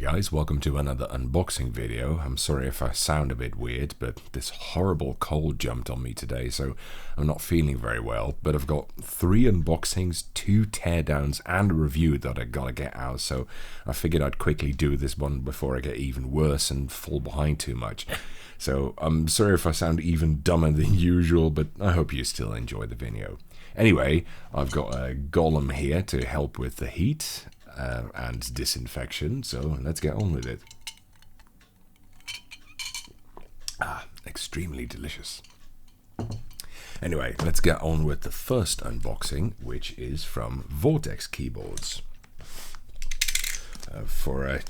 guys, welcome to another unboxing video. I'm sorry if I sound a bit weird, but this horrible cold jumped on me today, so I'm not feeling very well. But I've got 3 unboxings, 2 teardowns, and a review that I gotta get out, so I figured I'd quickly do this one before I get even worse and fall behind too much. So I'm sorry if I sound even dumber than usual, but I hope you still enjoy the video. Anyway, I've got a golem here to help with the heat and disinfection, so let's get on with it. Extremely delicious. Anyway, let's get on with the first unboxing, which is from Vortex keyboards. For a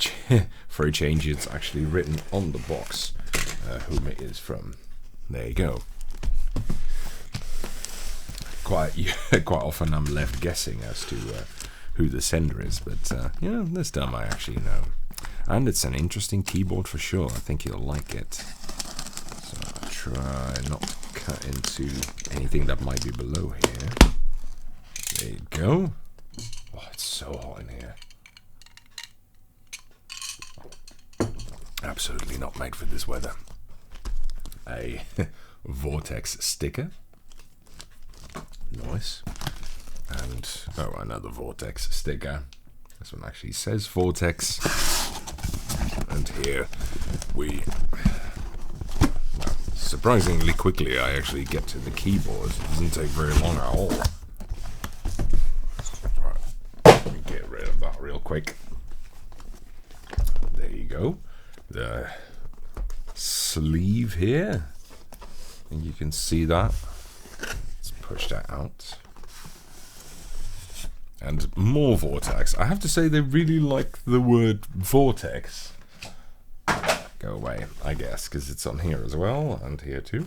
change, it's actually written on the box whom it is from. There you go. Quite often I'm left guessing as to who the sender is, but yeah, this time I actually know. And it's an interesting keyboard for sure. I think you'll like it. So I'll try not to cut into anything that might be below here. There you go. Oh, it's so hot in here. Absolutely not made for this weather. A Vortex sticker. Nice. And, oh, another Vortex sticker. This one actually says Vortex. And here we... Well, surprisingly quickly I actually get to the keyboard. It doesn't take very long at all. Right, let me get rid of that real quick. There you go. The sleeve here. And you can see that. Let's push that out. And more Vortex. I have to say they really like the word Vortex. Go away, I guess, because it's on here as well, and here too.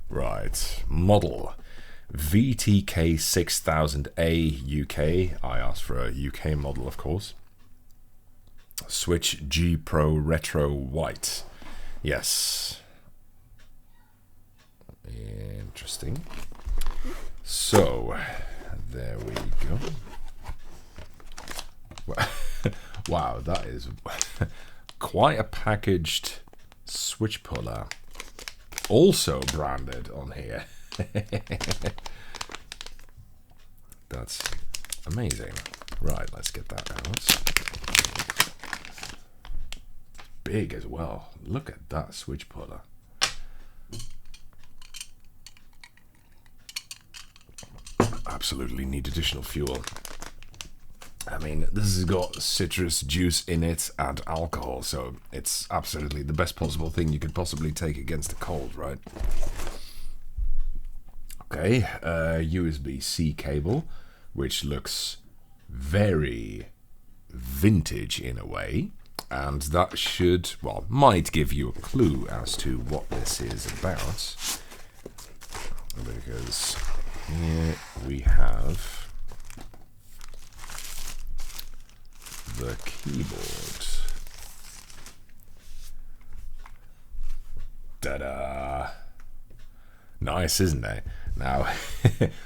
Right, model VTK 6000A UK. I asked for a UK model, of course. Switch G Pro Retro White. Yes. Interesting. So... there we go. Wow, that is quite a packaged switch puller. Also branded on here. That's amazing. Right, let's get that out. Big as well. Look at that switch puller. Absolutely need additional fuel. I mean, this has got citrus juice in it and alcohol, so it's absolutely the best possible thing you could possibly take against the cold, right? Okay, USB-C cable, which looks very vintage in a way, and that should, well, might give you a clue as to what this is about, because here we have the keyboard. Ta-da! Nice, isn't it? Now,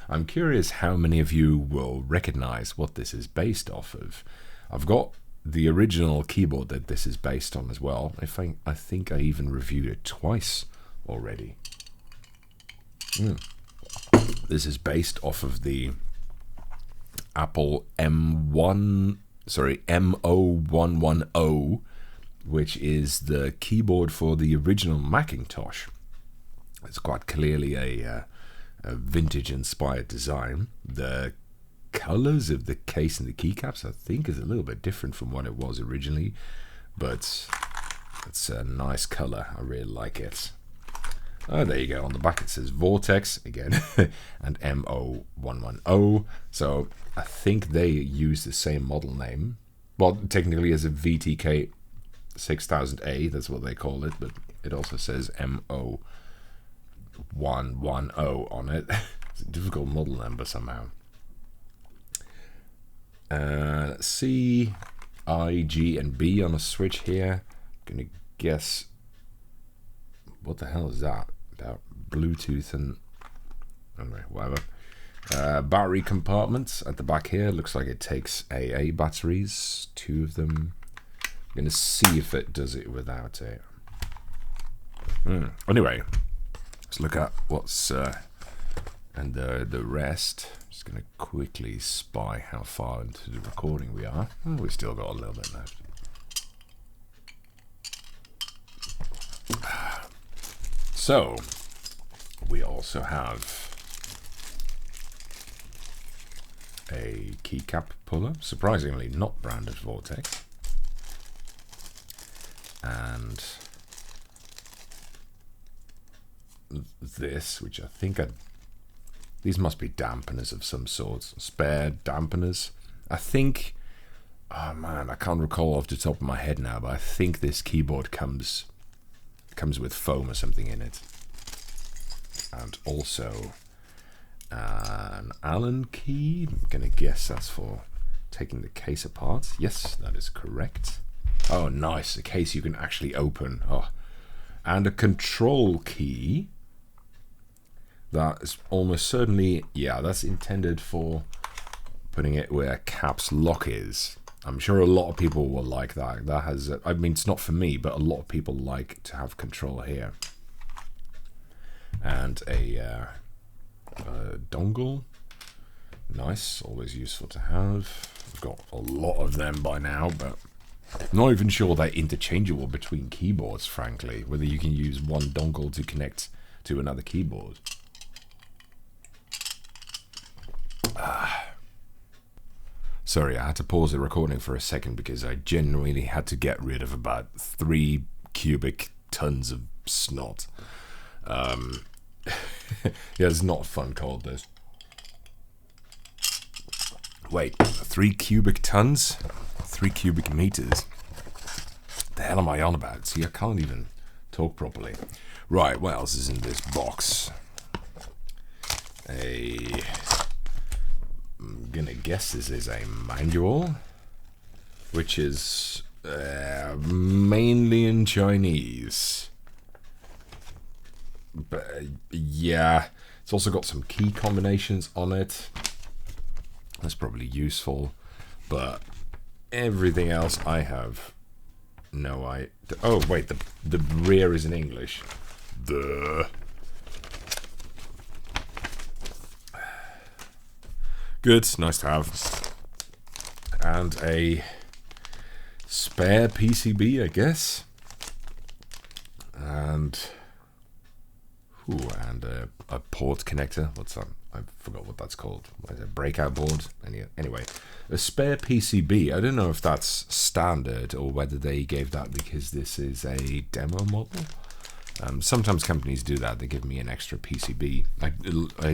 I'm curious how many of you will recognize what this is based off of. I've got the original keyboard that this is based on as well. I think I even reviewed it twice already. This is based off of the Apple M0110, which is the keyboard for the original Macintosh. It's quite clearly a vintage-inspired design. The colors of the case and the keycaps, I think, is a little bit different from what it was originally, but it's a nice color. I really like it. Oh, there you go. On the back it says Vortex again and M0110. So I think they use the same model name. Well, technically as a VTK 6000A, that's what they call it, but it also says M0110 on it. It's a difficult model number somehow. Let's see. I, G, and B on a switch here. I'm gonna guess. What the hell is that? About Bluetooth and anyway, whatever. Battery compartments at the back here. Looks like it takes AA batteries, 2 of them. I'm going to see if it does it without it. Anyway, let's look at what's and the rest. Just going to quickly spy how far into the recording we are. We've still got a little bit left. So, we also have a keycap puller, surprisingly not branded Vortex, and this, which I think these must be dampeners of some sort, spare dampeners. I think, oh man, I can't recall off the top of my head now, but I think this keyboard comes with foam or something in it, and also an Allen key. I'm gonna guess that's for taking the case apart. Yes, that is correct. Oh, nice, a case you can actually open. Oh, and a control key that is almost certainly, yeah, that's intended for putting it where caps lock is. I'm sure a lot of people will like that. That has, I mean, it's not for me, but a lot of people like to have control here. And a dongle, nice, always useful to have. I've got a lot of them by now, but I'm not even sure they're interchangeable between keyboards, frankly, whether you can use one dongle to connect to another keyboard. Sorry, I had to pause the recording for a second because I genuinely had to get rid of about 3 cubic tons of snot. Yeah, it's not a fun cold, this. Wait, 3 cubic tons? 3 cubic meters? The hell am I on about? See, I can't even talk properly. Right, what else is in this box? I'm gonna guess this is a manual, which is mainly in Chinese. But yeah, it's also got some key combinations on it. That's probably useful, but everything else I have no idea. Oh wait, the rear is in English. Good, nice to have. And a spare PCB, I guess. And a port connector. What's that? I forgot what that's called. What is it? Breakout board? Anyway, a spare PCB. I don't know if that's standard or whether they gave that because this is a demo model. Sometimes companies do that. They give me an extra PCB. I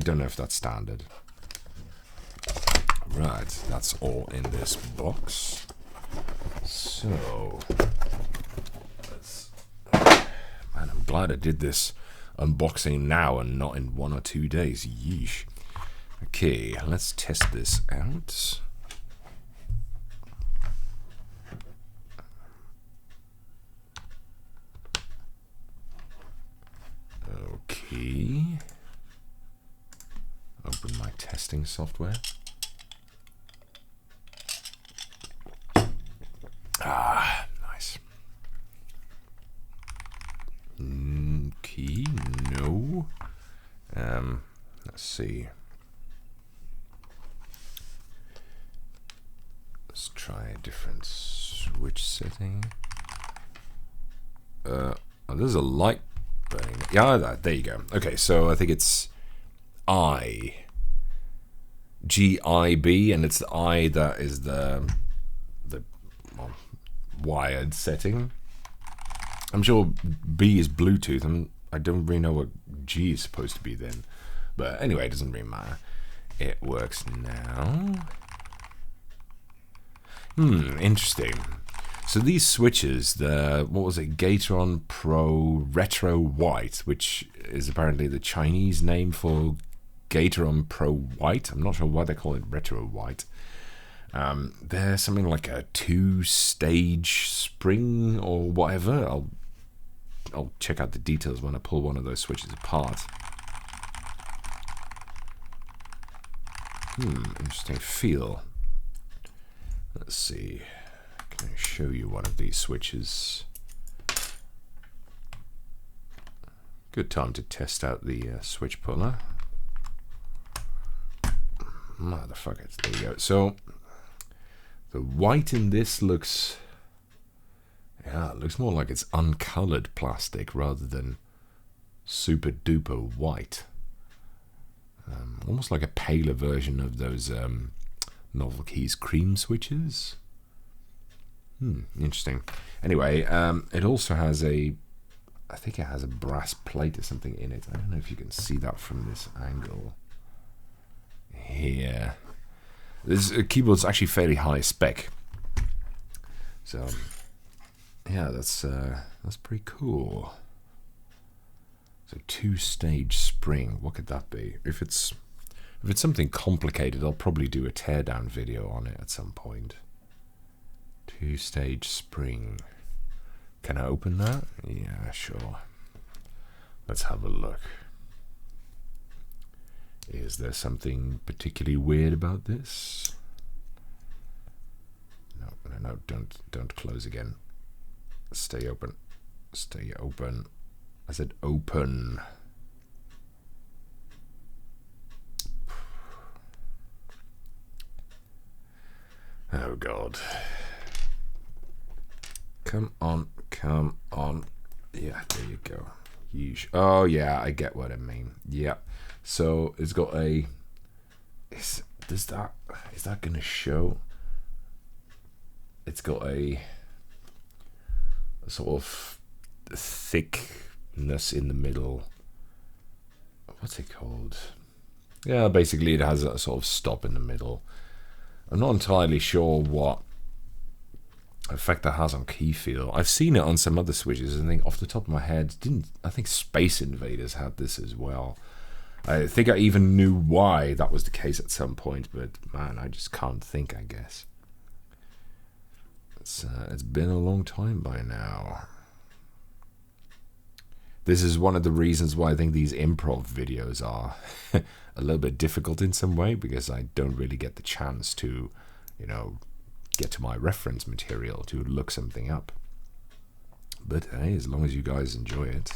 don't know if that's standard. Right, that's all in this box. So, man, I'm glad I did this unboxing now and not in 1 or 2 days. Yeesh. Okay, let's test this out. Okay. Open my testing software. Ah, nice. Key, no. Let's see. Let's try a different switch setting. Oh, there's a light burning. Yeah, there you go. Okay, so I think it's GIB, and it's the I that is the wired setting. I'm sure B is Bluetooth. I don't really know what G is supposed to be then. But anyway, it doesn't really matter. It works now. Interesting. So these switches, what was it? Gateron Pro Retro White, which is apparently the Chinese name for Gateron Pro White. I'm not sure why they call it Retro White. There's something like a 2-stage spring or whatever. I'll check out the details when I pull one of those switches apart. Interesting feel. Let's see. Can I show you one of these switches? Good time to test out the switch puller. Motherfuckers. There you go. So the white in this looks, yeah, it looks more like it's uncolored plastic rather than super duper white. Almost like a paler version of those Novel Keys cream switches. Interesting. Anyway, it also has I think it has a brass plate or something in it. I don't know if you can see that from this angle. Here. This keyboard's actually fairly high spec. So, yeah, that's pretty cool. So 2-stage spring, what could that be? If it's something complicated, I'll probably do a teardown video on it at some point. 2-stage spring. Can I open that? Yeah, sure. Let's have a look. Is there something particularly weird about this? No, don't close again. Stay open. Stay open. I said open. Oh God. Come on, come on. Yeah, there you go. Oh yeah, I get what I mean. Yeah. So it's got a. Is that gonna show? It's got a sort of thickness in the middle. What's it called? Yeah, basically it has a sort of stop in the middle. I'm not entirely sure what effect that has on key feel. I've seen it on some other switches, and I think off the top of my head, I think Space Invaders had this as well. I think I even knew why that was the case at some point, but man, I just can't think, I guess. It's been a long time by now. This is one of the reasons why I think these improv videos are a little bit difficult in some way, because I don't really get the chance to, get to my reference material to look something up. But hey, as long as you guys enjoy it,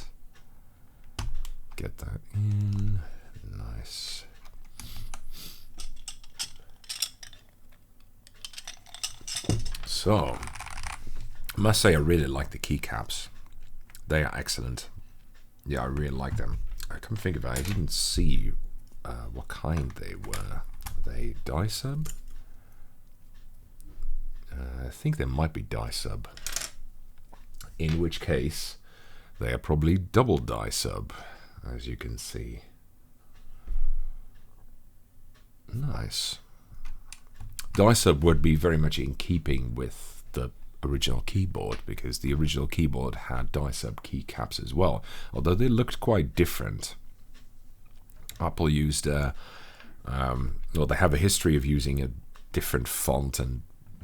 get that in. Nice. So, I must say I really like the keycaps. They are excellent. Yeah, I really like them. I come think of it, I didn't see what kind they were. Are they die sub? I think they might be die sub. In which case, they are probably double die sub, as you can see. Nice. Die sub would be very much in keeping with the original keyboard, because the original keyboard had die sub keycaps as well, although they looked quite different. Apple used they have a history of using a different font and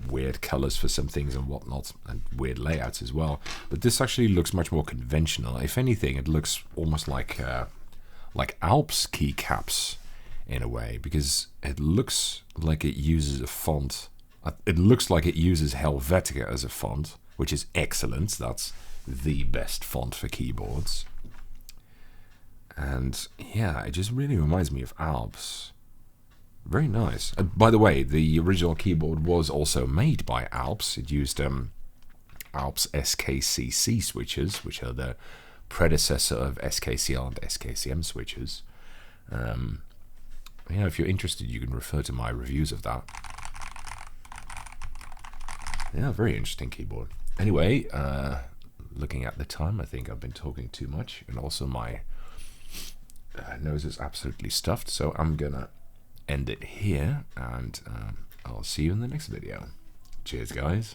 weird colors for some things and whatnot, and weird layouts as well, but this actually looks much more conventional. If anything, it looks almost like Alps keycaps in a way, because it looks like it uses a font. It looks like it uses Helvetica as a font, which is excellent. That's the best font for keyboards. And yeah, it just really reminds me of Alps. Very nice. By the way, the original keyboard was also made by Alps. It used Alps SKCM switches, which are the predecessor of SKCL and SKCM switches. Yeah, if you're interested, you can refer to my reviews of that. Yeah, very interesting keyboard. Anyway, looking at the time, I think I've been talking too much, and also my nose is absolutely stuffed, so I'm gonna end it here, and I'll see you in the next video. Cheers, guys.